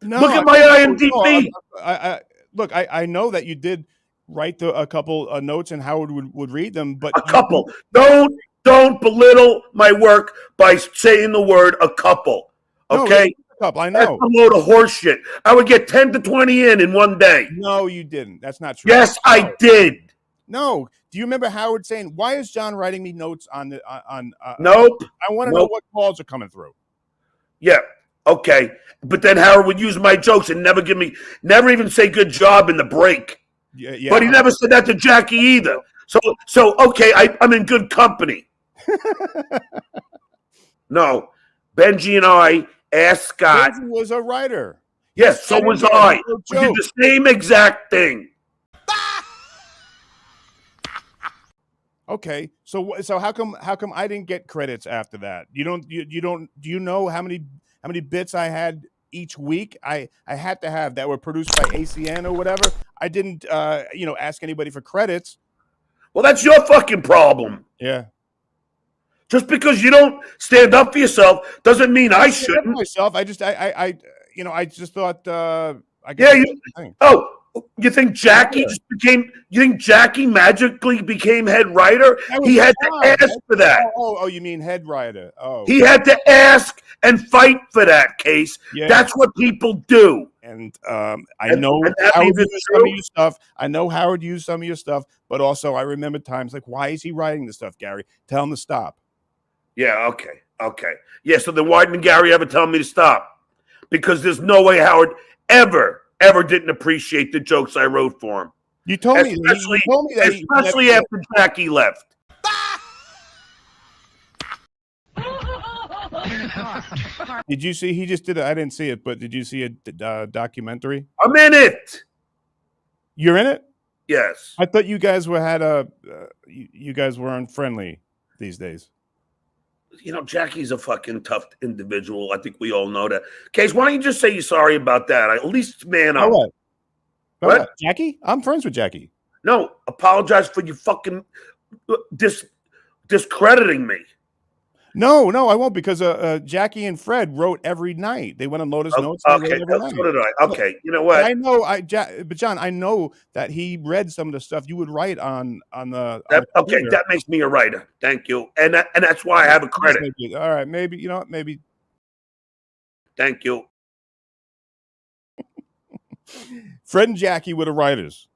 No, Look at my IMDb. Look, I know that you did write a couple notes and Howard would read them, but A couple. Don't belittle my work by saying the word a couple. Okay? No, couple, I That's know. a load of horse shit. I would get 10 to 20 in one day. No, you didn't. That's not true. Yes, I did. No. Do you remember Howard saying, "Why is John writing me notes on the Nope. I want to know what calls are coming through." Yeah. Okay. But then Howard would use my jokes and never even say good job in the break. Yeah. But he never said that to Jackie either. So okay, I'm in good company. No. Benji and I asked Scott. Benji was a writer. Yes, so was I. We did the same exact thing. Okay, so how come I didn't get credits after that? Do you know how many bits I had each week? I had to have that were produced by ACN or whatever. I didn't ask anybody for credits. Well, that's your fucking problem. Yeah. Just because you don't stand up for yourself doesn't mean I shouldn't. Myself, I just thought you think Jackie you think Jackie magically became head writer? He had to ask for that. Oh, you mean head writer. Oh. He had to ask and fight for that case. Yeah. That's what people do. And I know Howard used some of your stuff. I know Howard used some of your stuff, but also I remember times like, why is he writing this stuff, Gary? Tell him to stop. Yeah, okay. Yeah, so then why didn't Gary ever tell me to stop? Because there's no way Howard ever didn't appreciate the jokes I wrote for him. You told me that especially after Jackie left. Did you see? He just did it. I didn't see it, but did you see a documentary? I'm in it. You're in it? Yes. I thought you guys you guys were unfriendly these days. Jackie's a fucking tough individual. I think we all know that. Case, why don't you just say you're sorry about that? At least man up. What? Jackie? I'm friends with Jackie. No, apologize for you fucking discrediting me. No, I won't, because Jackie and Fred wrote every night. They went on Lotus Notes. Okay, so did I. Okay, you know what? I know, but John, I know that he read some of the stuff you would write on the. Okay, that makes me a writer. Thank you, and that's why I have a credit. All right, maybe maybe. Thank you. Fred and Jackie were the writers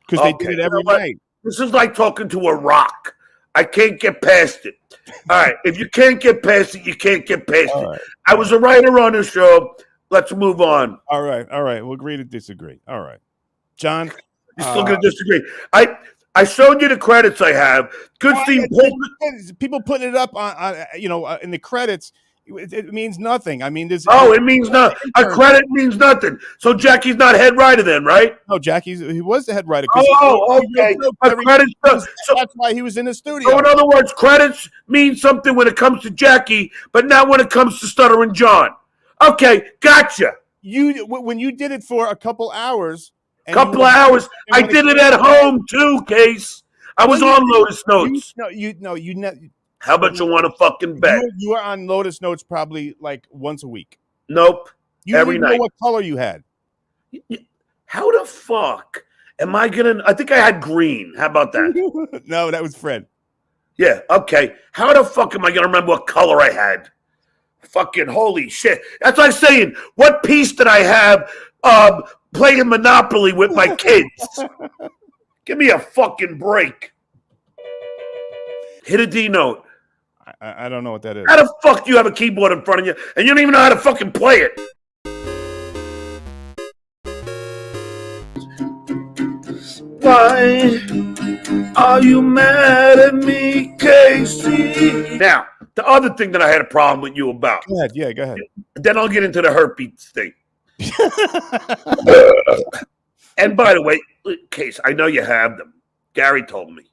because they did it every night. This is like talking to a rock. I can't get past it. All right. If you can't get past it, you can't get past it. Right. I was a writer on the show. Let's move on. All right. We'll agree to disagree. All right. John. You're still going to disagree. I showed you the credits I have. Goodstein people putting it up on in the credits. It means nothing. I mean, it means nothing. A credit means nothing. So Jackie's not head writer then, right? No, he was the head writer. Okay. That's why he was in the studio. So in other words, credits mean something when it comes to Jackie, but not when it comes to Stuttering John. Okay, gotcha. When you did it for a couple hours. I did it at home too, Case. I was on Lotus Notes. How about you want to fucking bet? You were on Lotus Notes probably like once a week. Nope. Every night. Know what color you had? How the fuck am I gonna? I think I had green. How about that? No, that was Fred. Yeah. Okay. How the fuck am I gonna remember what color I had? Fucking holy shit! That's like saying, what piece did I have playing Monopoly with my kids? Give me a fucking break. Hit a D note. I don't know what that is. How the fuck do you have a keyboard in front of you and you don't even know how to fucking play it? Why are you mad at me, Casey? Now, the other thing that I had a problem with you about. Go ahead. Yeah, go ahead. Then I'll get into the herpes thing. And by the way, Case, I know you have them. Gary told me.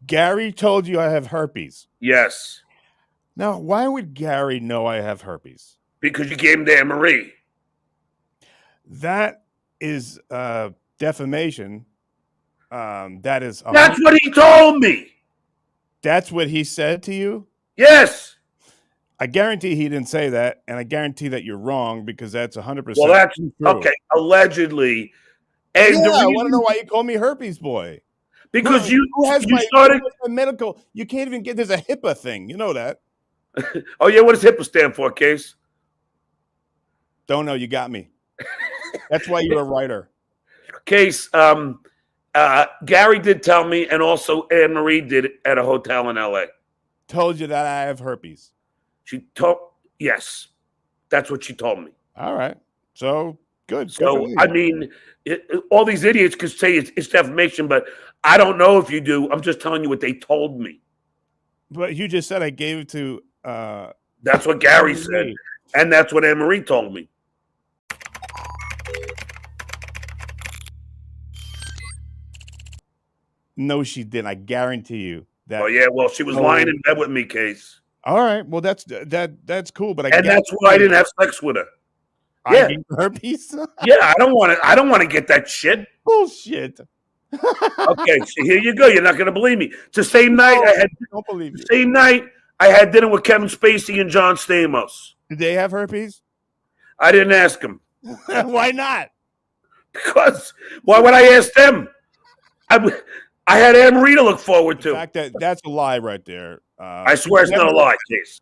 Gary told you I have herpes? Yes. Now, why would Gary know I have herpes? Because you gave him to Anne-Marie. That is defamation. That's what he told me. That's what he said to you? Yes. I guarantee he didn't say that, and I guarantee that you're wrong because that's 100% Well, that's true. okay. Allegedly, and Yeah, the I want to know reason why you call me herpes boy. because Who has you my started. medical? You can't even get. There's a HIPAA thing. You know that. Oh yeah, what does HIPAA stand for, Case? Don't know. You got me. That's why you're a writer. Case. Gary did tell me, and also Anne Marie did at a hotel in L.A. Told you that I have herpes. She told yes, that's what she told me. All right. So good. So I mean, all these idiots could say it's defamation, but I don't know if you do. I'm just telling you what they told me. But you just said I gave it to. That's what Gary said, and that's what Anne Marie told me. No, she didn't. I guarantee you that. Oh yeah, well she was lying in bed with me, Case. All right. Well, that's cool. But that's why I didn't have sex with her. I gave herpes. Yeah, I don't want to get that shit. Bullshit. Okay, so here you go. You're not going to believe me. It's the same night Don't believe me. Same night I had dinner with Kevin Spacey and John Stamos. Did they have herpes? I didn't ask them. Why not? Because why would I ask them? I had Anne Marie to look forward to. In fact, that's a lie right there. I swear it's not a lie, Case.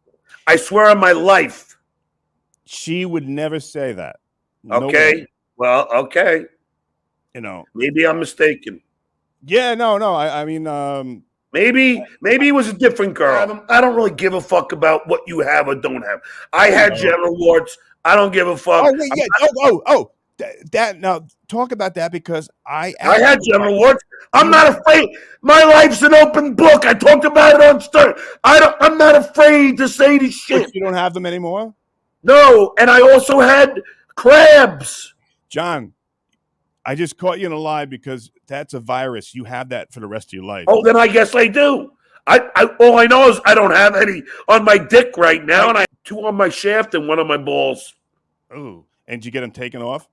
I swear on my life. She would never say that. Okay. No, well, okay. You know, maybe I'm mistaken. Yeah, no. I mean, maybe it was a different girl. I don't really give a fuck about what you have or don't have. I had genital warts. I don't give a fuck. Oh, wait, yeah. That now talk about that because I had genital warts. I'm not afraid. My life's an open book. I talked about it on Stuttering. I'm not afraid to say this shit. But you don't have them anymore? No, and I also had crabs. John, I just caught you in a lie because that's a virus. You have that for the rest of your life. Oh, then I guess I do. All I know is I don't have any on my dick right now, and I have 2 on my shaft and 1 on my balls. Oh, and did you get them taken off?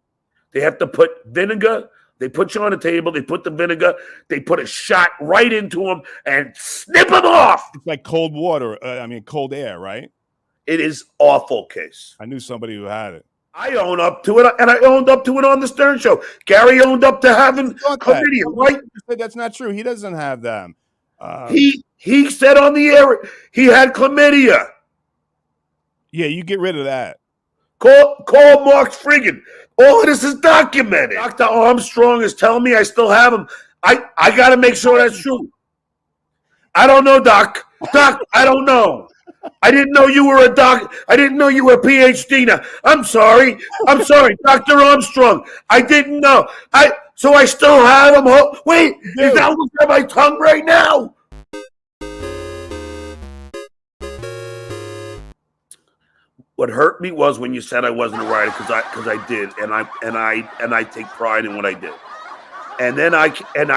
They have to put vinegar. They put you on a table. They put the vinegar. They put a shot right into them and snip them off. It's like cold water. Cold air, right? It is awful, Case. I knew somebody who had it. I own up to it, and I owned up to it on the Stern Show. Gary owned up to having chlamydia, right? That's not true. He doesn't have them. He said on the air he had chlamydia. Yeah, you get rid of that. Call Mark Friggin. All of this is documented. Dr. Armstrong is telling me I still have him. I got to make sure that's true. I don't know, Doc. Doc, I don't know. I didn't know you were a doc. I didn't know you were a PhD. Now, I'm sorry, Dr. Armstrong. I didn't know. So I still have him. Wait, is that what's on my tongue right now? What hurt me was when you said I wasn't a writer because I did, and I take pride in what I did. And then I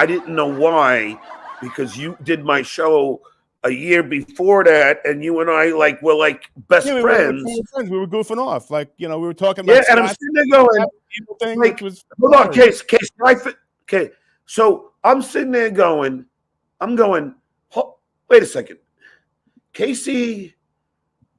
didn't know why, because you did my show a year before that, and you and I were best friends. We were goofing off, we were talking about. Yeah, and I'm sitting there going, hold on, Case. Okay, so I'm sitting there going, wait a second, Casey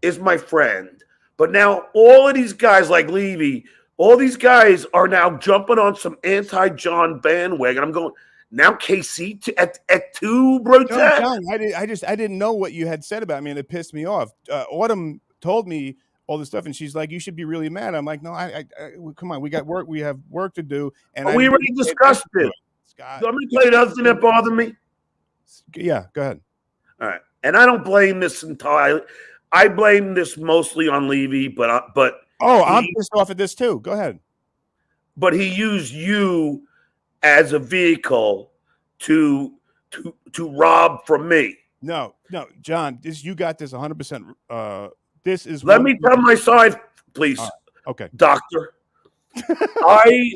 is my friend. But now all of these guys like Levy, all these guys are now jumping on some anti-John bandwagon. I'm going, now KC at 2, bro. John, I didn't know what you had said about me, and it pissed me off. Autumn told me all this stuff, and she's like, "You should be really mad." I'm like, "No, I come on, we got work. We have work to do." And we already discussed it. Scott, so I'm gonna tell you the other thing that bothered me. Yeah, go ahead. All right, and I don't blame this entirely. I blame this mostly on Levy, but I'm pissed off at this too. Go ahead. But he used you as a vehicle to rob from me. No, John, you got this 100%. This is. Let me tell my side, please. Okay, doctor. I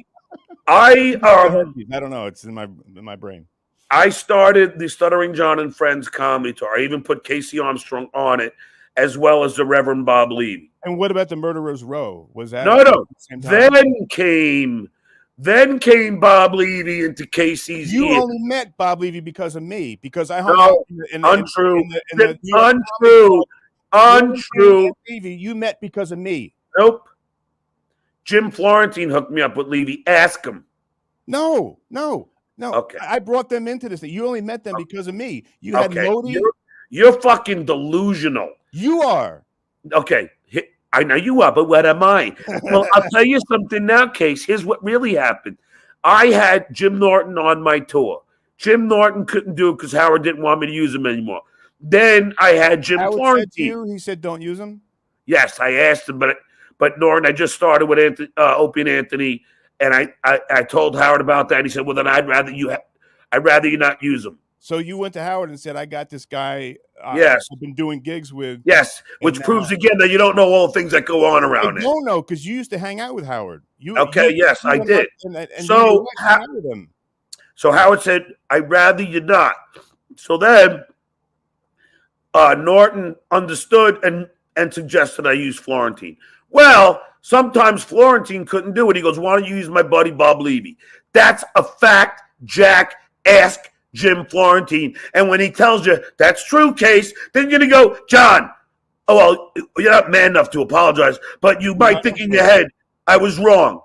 don't know. It's in my brain. I started the Stuttering John and Friends comedy tour. I even put Casey Armstrong on it, as well as the Reverend Bob Levy. And what about the Murderers Row? Was that no? Then came Bob Levy into Casey's. You only met Bob Levy because of me, because I hung out untrue. Untrue. Untrue. And Levy, you met because of me. Nope. Jim Florentine hooked me up with Levy. Ask him. No. Okay. I brought them into this thing. You only met them because of me. You had Modi. You're fucking delusional. You are. Okay. I know you are, but what am I? Well, I'll tell you something now, Case. Here's what really happened. I had Jim Norton on my tour. Jim Norton couldn't do it because Howard didn't want me to use him anymore. Then I had Jim Howard Florentine. said to you, he said, don't use him? Yes, I asked him, but Norton, I just started with Opie and Anthony, and I told Howard about that. And he said, well, then I'd rather you not use him. So you went to Howard and said, I got this guy yes. I've been doing gigs with. Yes, which proves again that you don't know all the things that go on around it. I don't know, because you used to hang out with Howard. Yes, I did. And so Howard said, I'd rather you not. So then Norton understood and suggested I use Florentine. Well, sometimes Florentine couldn't do it. He goes, why don't you use my buddy Bob Levy? That's a fact, Jack. Ask Jim Florentine. And when he tells you that's true, Case, then you're going to go, John, oh, well, you're not man enough to apologize, but you might think in your head, I was wrong.